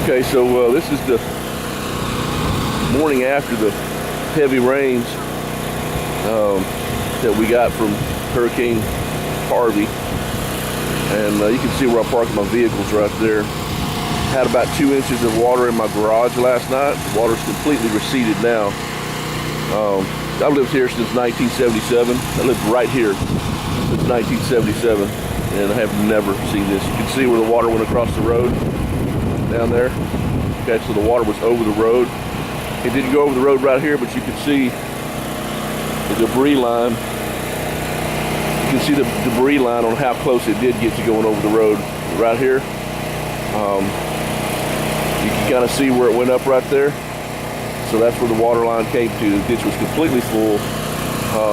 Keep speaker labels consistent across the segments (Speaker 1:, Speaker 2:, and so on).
Speaker 1: Okay, so this is the morning after the heavy rains that we got from Hurricane Harvey. And you can see where I parked my vehicles right there. Had about 2 inches of water in my garage last night. The water's completely receded now. I've lived here since 1977. I lived right here since 1977, and I have never seen this. You can see where the water went across the road down there. Okay, so the water was over the road. It didn't go over the road right here, but you can see the debris line. You can see the debris line on how close it did get to going over the road right here. You can kind of see where it went up right there. So that's where the water line came to. The ditch was completely full.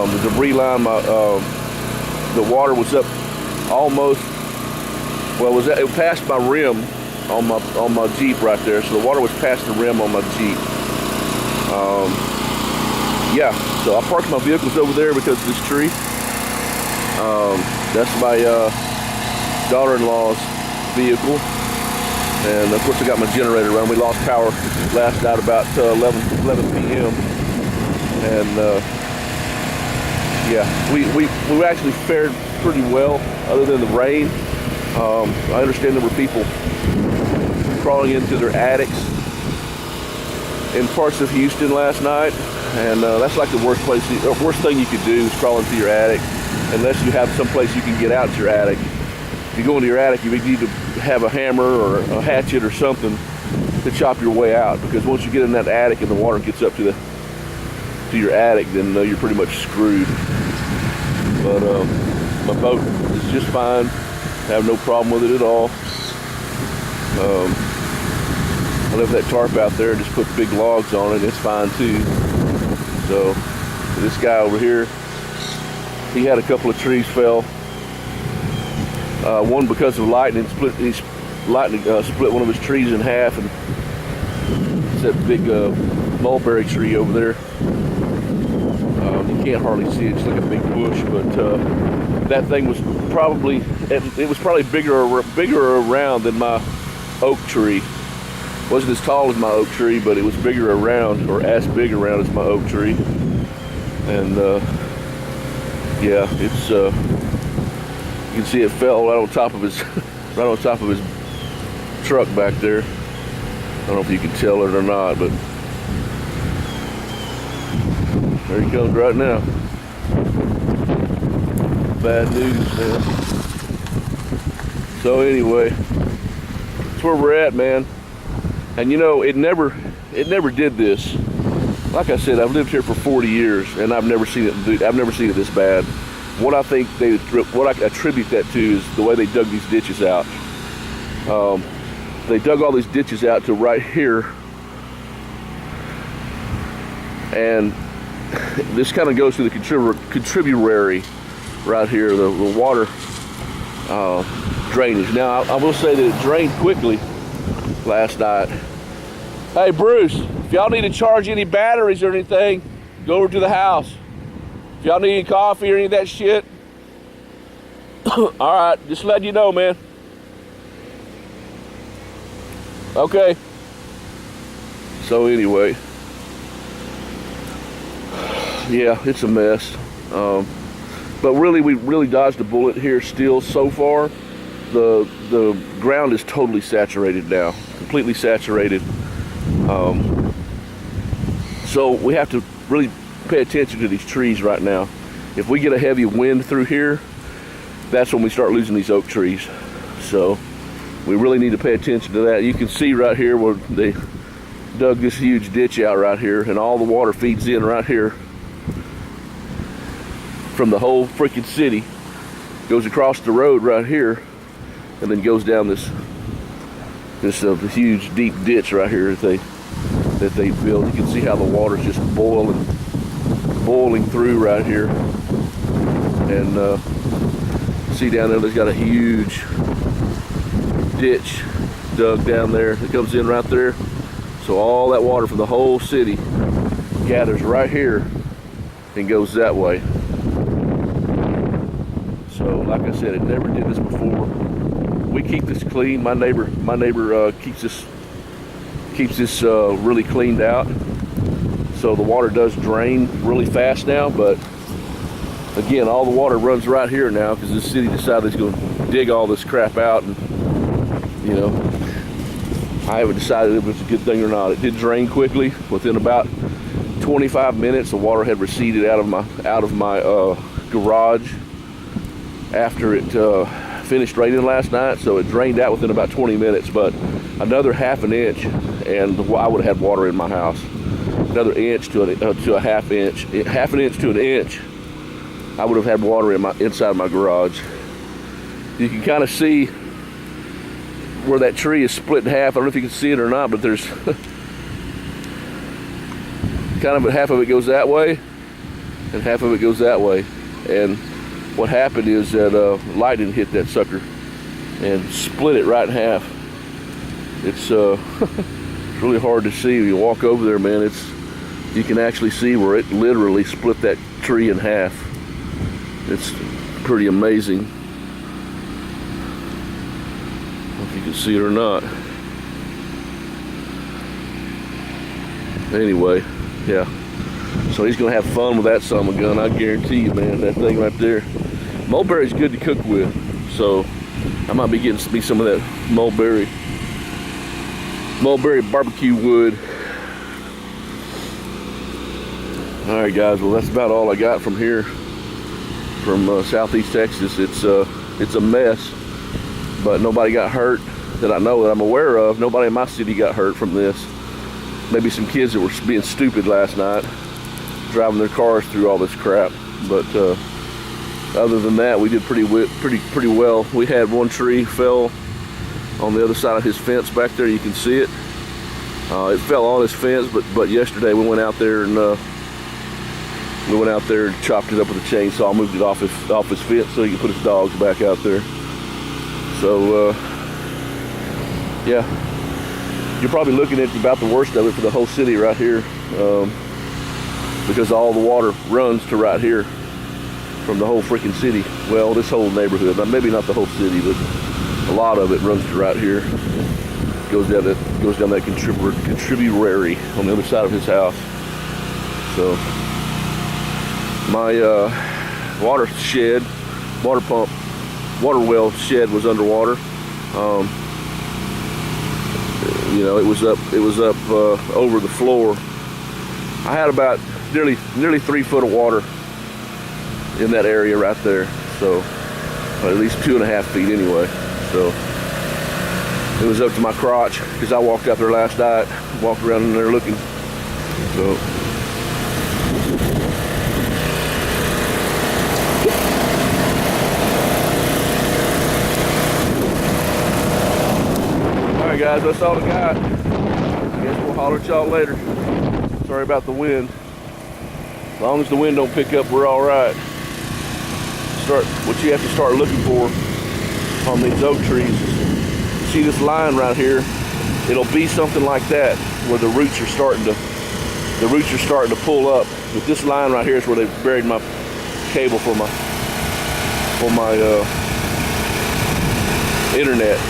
Speaker 1: The debris line, the water was up almost, well, it passed my rim on my Jeep right there. So the water was past the rim on my Jeep. Yeah, so I parked my vehicles over there because of this tree. That's my daughter-in-law's vehicle. And of course I got my generator running. We lost power last night about 11 p.m. And yeah, we actually fared pretty well other than the rain. I understand there were people crawling into their attics in parts of Houston last night, and that's like the worst thing you could do is crawl into your attic, unless you have some place you can get out to your attic. If you go into your attic, you need to have a hammer or a hatchet or something to chop your way out, because once you get in that attic and the water gets up to your attic, then you're pretty much screwed. But my boat is just fine. I have no problem with it at all. I left that tarp out there and just put big logs on it. It's fine too. So this guy over here, he had a couple of trees fell. One because of lightning, lightning split one of his trees in half, and it's that big mulberry tree over there. You can't hardly see it; it's like a big bush. But that thing was probably bigger around than my oak tree. It wasn't as tall as my oak tree, but it was bigger around, or as big around as my oak tree. And yeah, it's. You can see it fell right on top of his truck back there. I don't know if you can tell it or not, but there he comes right now. Bad news, man. So anyway, that's where we're at, man. And you know, it never did this. Like I said, I've lived here for 40 years, and I've never seen it this bad. What I attribute that to is the way they dug these ditches out. They dug all these ditches out to right here, and this kind of goes to the contributory right here, the water drainage. Now I will say that it drained quickly last night. Hey Bruce, if y'all need to charge any batteries or anything, go over to the house. If y'all need any coffee or any of that shit, all right, just letting you know, man. Okay. So anyway, yeah, it's a mess. But really, we really dodged a bullet here still so far. The ground is totally saturated now, completely saturated. So we have to really pay attention to these trees right now. If we get a heavy wind through here, that's when we start losing these oak trees. So we really need to pay attention to that. You can see right here where they dug this huge ditch out right here, and all the water feeds in right here from the whole freaking city, goes across the road right here, and then goes down this huge deep ditch right here that they built. You can see how the water's just boiling through right here. And see down there's got a huge ditch dug down there that comes in right there. So all that water from the whole city gathers right here and goes that way. So like I said, it never did this before. We keep this clean. My neighbor keeps this keeps this really cleaned out. So the water does drain really fast now, but again, all the water runs right here now because the city decided it's going to dig all this crap out, and you know, I haven't decided if it was a good thing or not. It did drain quickly. Within about 25 minutes, the water had receded out of my garage after it finished raining last night. So it drained out within about 20 minutes. But another half an inch, and I would have had water in my house. Another inch to a half an inch to an inch, I would have had water inside my garage. You can kind of see where that tree is split in half. I don't know if you can see it or not, but there's kind of half of it goes that way and half of it goes that way. And what happened is that lightning hit that sucker and split it right in half. It's it's really hard to see. If you walk over there, man, you can actually see where it literally split that tree in half. It's pretty amazing. If you can see it or not. Anyway, yeah. So he's gonna have fun with that son of a gun, I guarantee you, man. That thing right there. Mulberry's good to cook with, so I might be getting me some of that mulberry barbecue wood. All right, guys. Well, that's about all I got from here, from Southeast Texas. It's a mess. But nobody got hurt that I know, that I'm aware of. Nobody in my city got hurt from this. Maybe some kids that were being stupid last night, driving their cars through all this crap. But other than that, we did pretty well. We had one tree fell on the other side of his fence back there. You can see it. It fell on his fence, but yesterday we went out there and chopped it up with a chainsaw, moved it off his fence so he could put his dogs back out there. So, yeah, you're probably looking at about the worst of it for the whole city right here, because all the water runs to right here from the whole freaking city. Well, this whole neighborhood, maybe not the whole city, but a lot of it runs to right here. Goes down that contributory on the other side of his house. So, my water well shed was underwater. You know, it was up over the floor. I had about nearly 3 foot of water in that area right there. So at least 2.5 feet anyway. So it was up to my crotch because I walked out there last night, walked around in there looking. So. Guys, that's all I got. I guess we'll holler at y'all later. Sorry about the wind. As long as the wind don't pick up, we're all right. What you have to start looking for on these oak trees, see this line right here? It'll be something like that, where the roots are starting to pull up. But this line right here is where they buried my cable for my internet.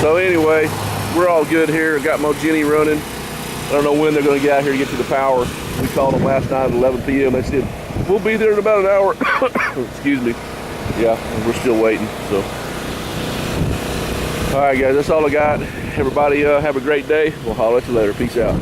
Speaker 1: So anyway, we're all good here. Got my Jenny running. I don't know when they're going to get out here to get to the power. We called them last night at 11 p.m. They said, we'll be there in about an hour. Excuse me. Yeah, we're still waiting. So, all right, guys, that's all I got. Everybody have a great day. We'll holler at you later. Peace out.